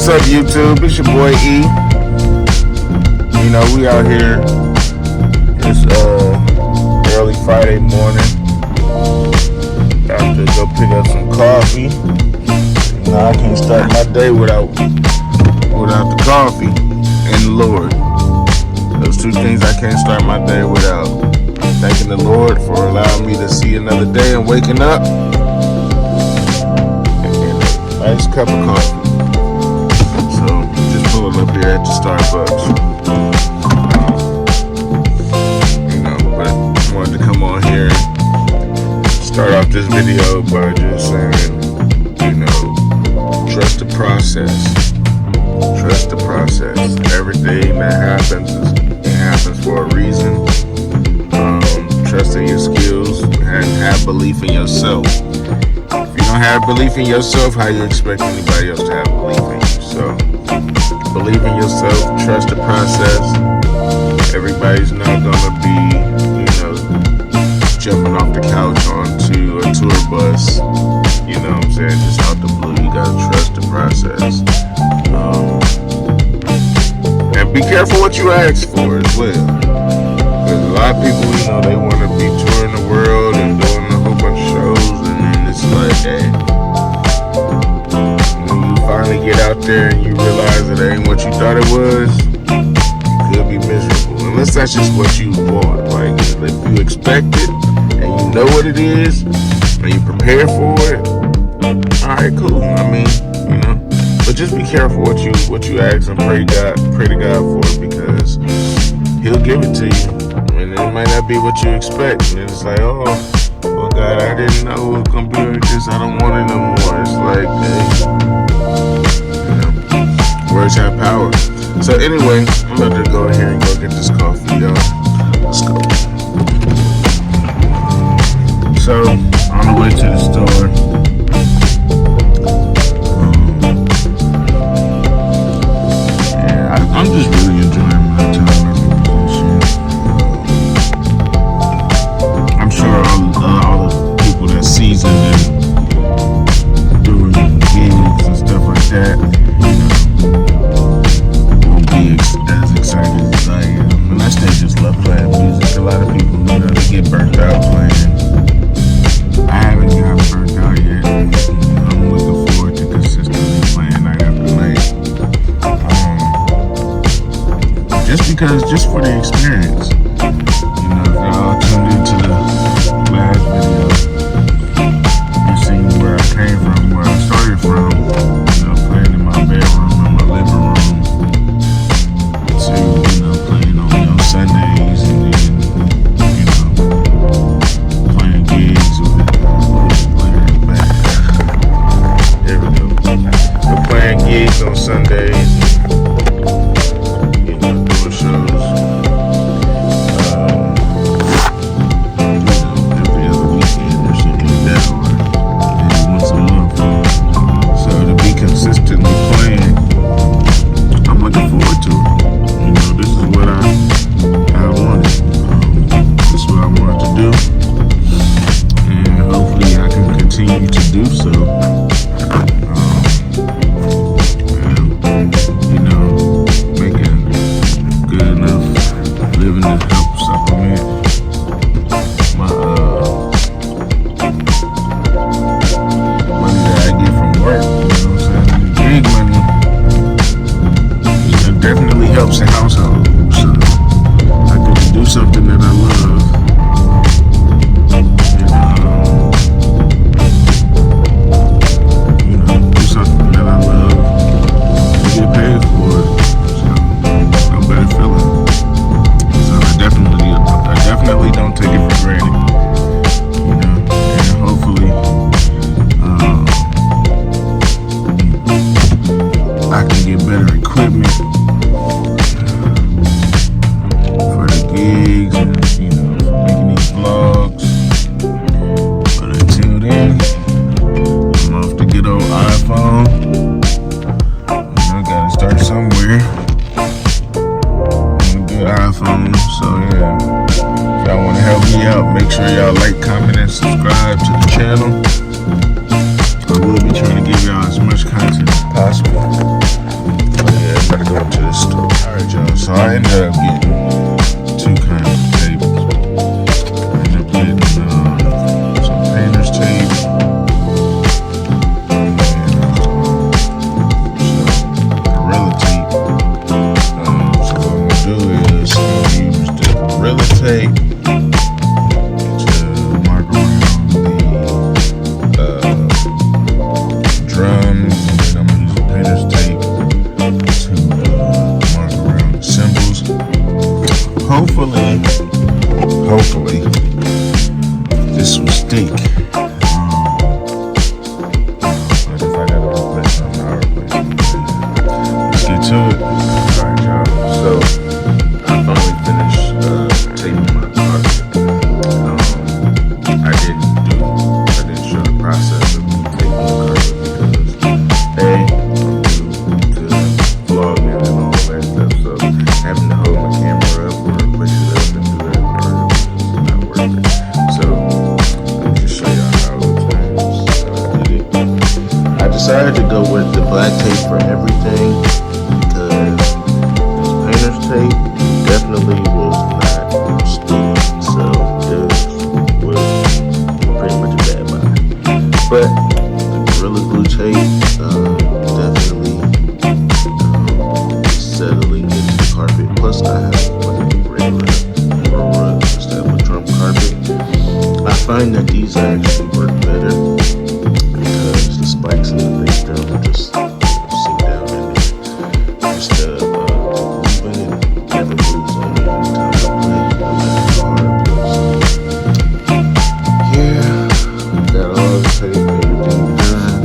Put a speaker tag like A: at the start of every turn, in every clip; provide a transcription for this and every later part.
A: What's up, YouTube? It's your boy E. You know, we out here. It's early Friday morning. About to go pick up some coffee. You know, I can't start my day without the coffee and the Lord. Those two things I can't start my day without. Thanking the Lord for allowing me to see another day and waking up. And a nice cup of coffee. So, just pulling up here at the Starbucks. But I wanted to come on here and start off this video by just saying, trust the process. Trust the process. Everything that happens, it happens for a reason. Trust in your skills and have belief in yourself. If you don't have belief in yourself, how you expect anybody else to have belief in you? So, believe in yourself, trust the process. Everybody's not gonna be, jumping off the couch onto a tour bus. You know what I'm saying? Just out the blue. You gotta trust the process. And be careful what you ask for as well. Because a lot of people, they want to be touring the world and doing a whole bunch of shows, and then it's like, hey, when you finally get out there and you realize it ain't what you thought it was, you could be miserable. Unless that's just what you want. Like, if you expect it and you know what it is and you prepare for it, alright, cool. But just be careful what you ask and pray to God for it, because He'll give it to you. And it might not be what you expect. And it's like, oh, well, God, I didn't know it was going to be like this. I don't want it no more. It's like, hey, words have power. So anyway, I'm about to go ahead and go get this coffee, y'all. Let's go. So, on the way to the store, I'm just really enjoying my time as a musician. I'm sure all the people that seasoned and doing gigs and stuff like that, won't be as excited as I am. And I still just love playing music. A lot of people, they get burnt out playing. I haven't gotten burnt out yet. I'm looking forward to consistently playing night after night. Just for the experience. If y'all tuned into the last video, you seen where I came from, where I started from, playing in my bedroom, in my living room, to, playing on Sundays, and then, playing gigs with there we go. So playing gigs on Sundays. Continue to do so. Making good enough living to help supplement my money that I get from work. The gig money, definitely helps the household. So I get to do something that I love. Better equipment for the gigs and making these vlogs. But until then, I'm off to get on iPhone. I gotta start somewhere. I'm a good iPhone, so yeah. If y'all wanna help me out, make sure y'all like, comment, and subscribe to the channel. I will be trying to give y'all as much content as possible. for everything because this painter's tape definitely was not smooth. So it was pretty much a bad buy. But Gorilla Glue tape definitely settling into the carpet. Plus I have like regular rugs instead of a drum carpet. I find that these actually work better because the spikes in the bass drum just sink down in it instead of moving it. Never moves on me every time I play, no matter how hard I play. So, yeah, got all the tape, everything done.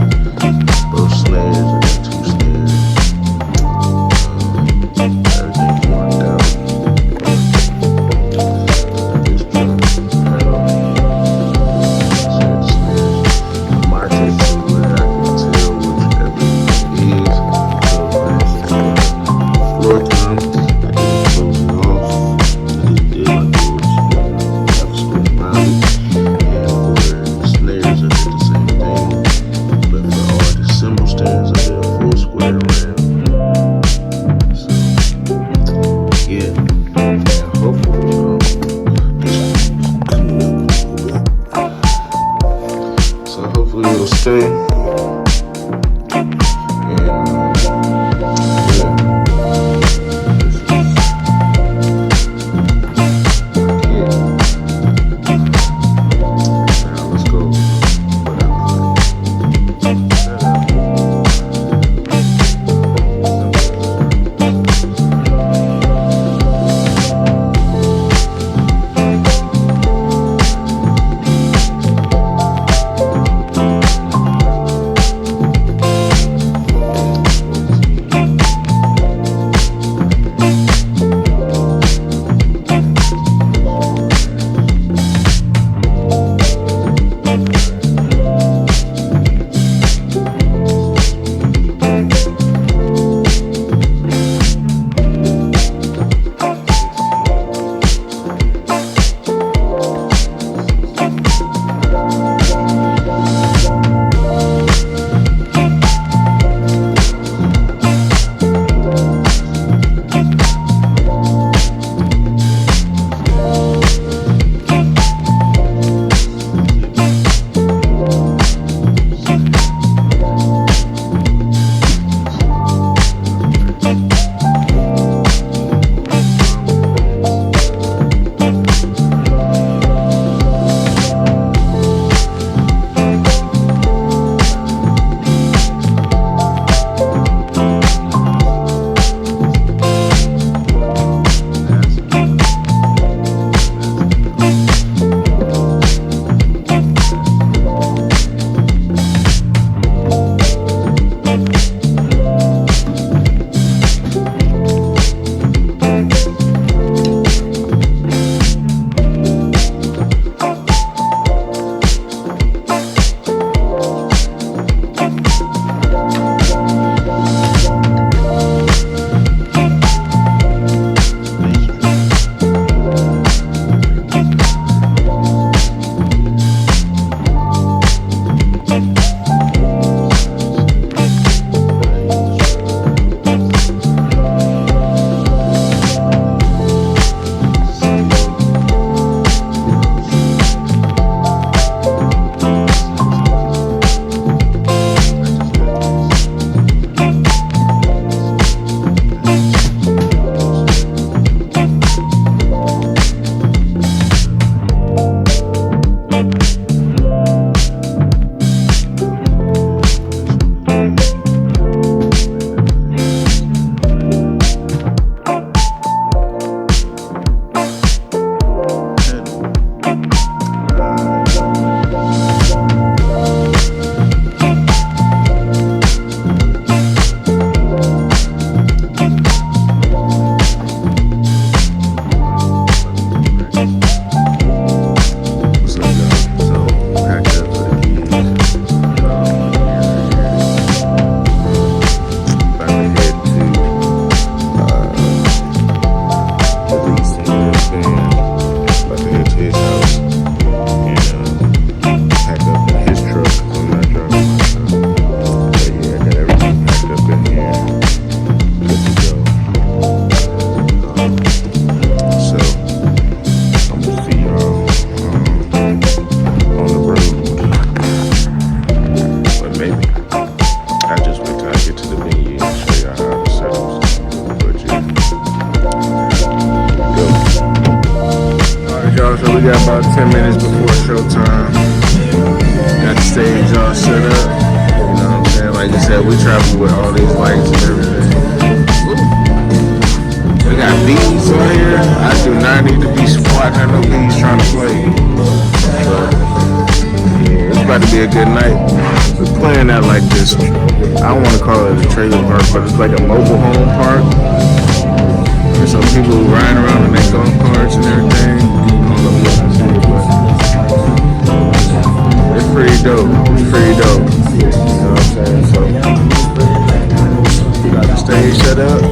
A: got about 10 minutes before showtime. Got the stage all set up. You know what I'm saying? Like I said, we travel with all these lights and everything. We got bees on here. I do not need to be squatting at no bees trying to play. So, yeah, it's about to be a good night. We're playing at like this, I don't want to call it a trailer park, but it's like a mobile home park. There's some people who ride around in their golf carts and everything. I don't know if you can see it, but it's pretty dope. It's pretty dope. You know what I'm saying? So, we got the stage set up.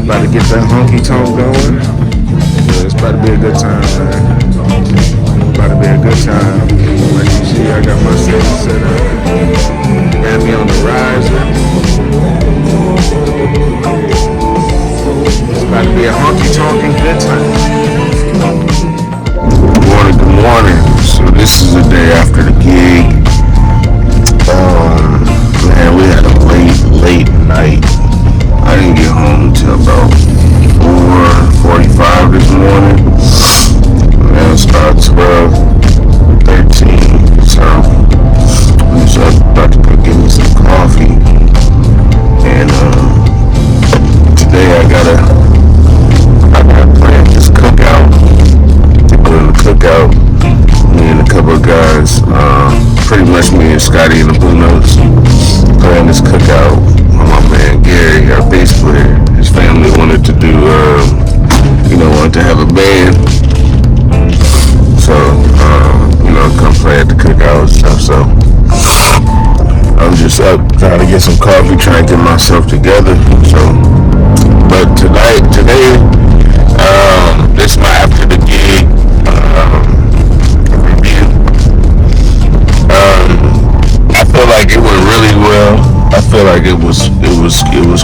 A: About to get that honky tonk going. Yeah, it's about to be a good time, man. It's about to be a good time. Like you see, I got my stage set up. Got me on the riser. It's about to be a honky tonk and good time. Good morning, good morning. So this is the day after the gig. Man, we had a late night. I didn't get home until about 4:45 this morning. Man, it's about 12:13. So I'm just about to go get me some coffee. And today I gotta plan this cookout. To go to the cookout. Me and a couple of guys, pretty much me and Scotty and the Blue Notes, playing this cookout. My man Gary, our bass player, his family wanted to do, wanted to have a band. So, come play at the cookout and stuff. So, I'm just up trying to get some coffee, trying to get myself together. So, but today, this is my after the gig review. I feel like it went really well. I feel like it was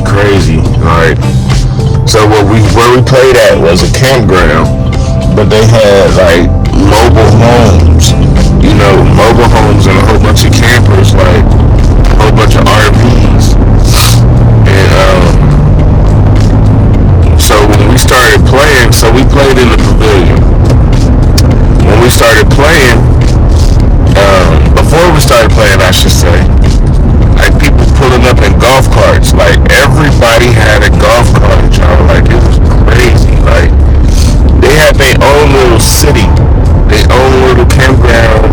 A: crazy. Alright. So where we played at was a campground, but they had like mobile homes. Mobile homes and a whole bunch of campers, like a whole bunch of RVs. And so when we started playing, so we played in the pavilion. When we started playing, before we started playing, I should say, like people pulling up in golf carts. Like everybody had a golf cart, y'all. Like it was crazy. Like they had their own little city, their own little campground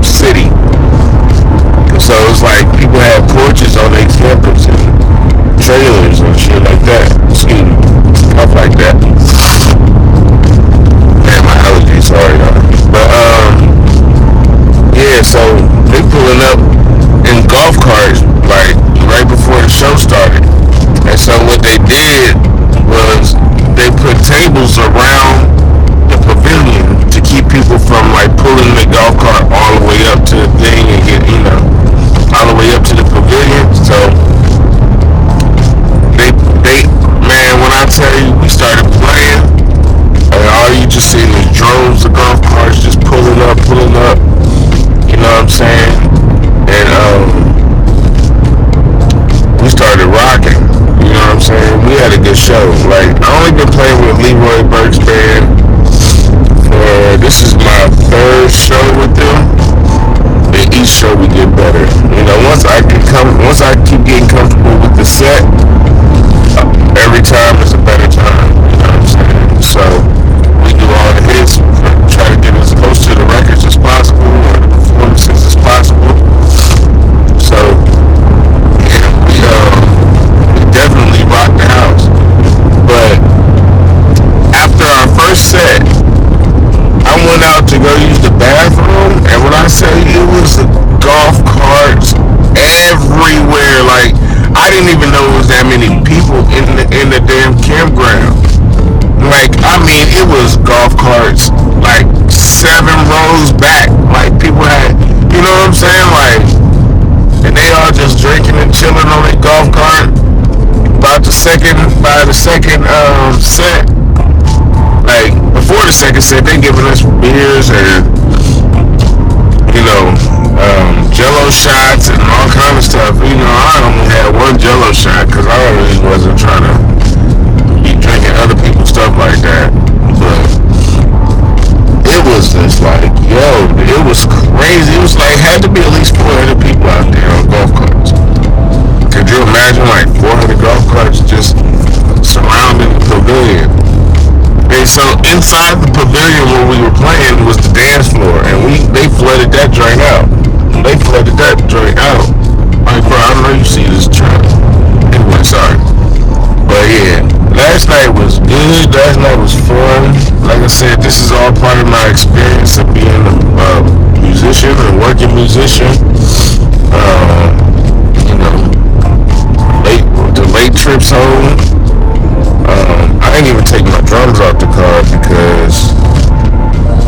A: city. So it was like people had porches on their campers and trailers and shit like that. Excuse me, stuff like that. Man, my allergies, sorry, y'all. But yeah, so they pulling up in golf carts like right before the show started. And so what they did was they put tables around the pavilion to keep people from like pulling the golf cart all the way up to the thing and get, all the way up to the pavilion. So they man, when I tell you we started playing, all you just seen is droves of golf carts just pulling up. You know what I'm saying? And we started rocking. You know what I'm saying? We had a good show. Like I only been playing with Leroy Burke's band for this is my third show with them. And each show we get better. Once I keep getting comfortable with the set, every time is a better time. You know what I'm saying? So we do all the hits, try to get as close to the records as possible, or the performances as possible. So yeah, we definitely rocked the house. But after our first set, I went out to go use the bathroom, and when I say it was golf carts everywhere, like I didn't even know it was that many people in the damn campground. Like it was golf carts like 7 rows back. Like people had, you know what I'm saying? Like, and they all just drinking and chilling on their golf cart. By the second set, like before the second set, they giving us beers and Jello shots and all kind of stuff. I only had one Jello shot because I really wasn't trying to be drinking other people's stuff like that. But imagine like 400 golf carts just surrounding the pavilion. And so inside the pavilion where we were playing was the dance floor, and they flooded that joint out. Like, bro, I know you see this truck. Anyway, sorry. But yeah, last night was good. Last night was fun. Like I said, this is all part of my experience of being a musician, a working musician. You know, the late trips home. I didn't even take my drums off the car because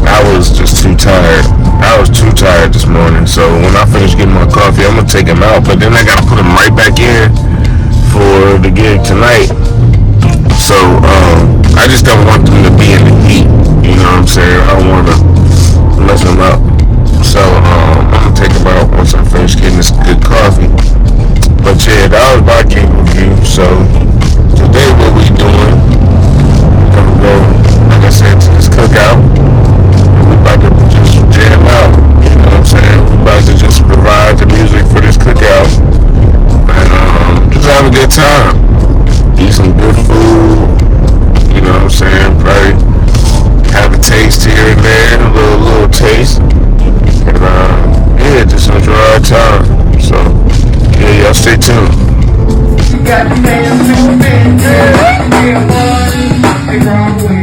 A: I was just too tired. I was too tired this morning. So when I finish getting my coffee, I'm gonna take them out. But then I gotta put them right back in for the gig tonight. So I just don't want them to be in the heat. You know what I'm saying? I don't want to mess them up. So I'm gonna take them out once I finish getting this good coffee. But yeah, that was my gig review. So today, what we doing? We're gonna go, like I said, to this cookout. We about to just jam out. You know what I'm saying? We about to just provide the music for this cookout and just have a good time. Eat some good food. You know what I'm saying? Probably have a taste here and there, a little taste, and yeah, just enjoy our time. So yeah, y'all stay tuned. You got the man, yeah, boy,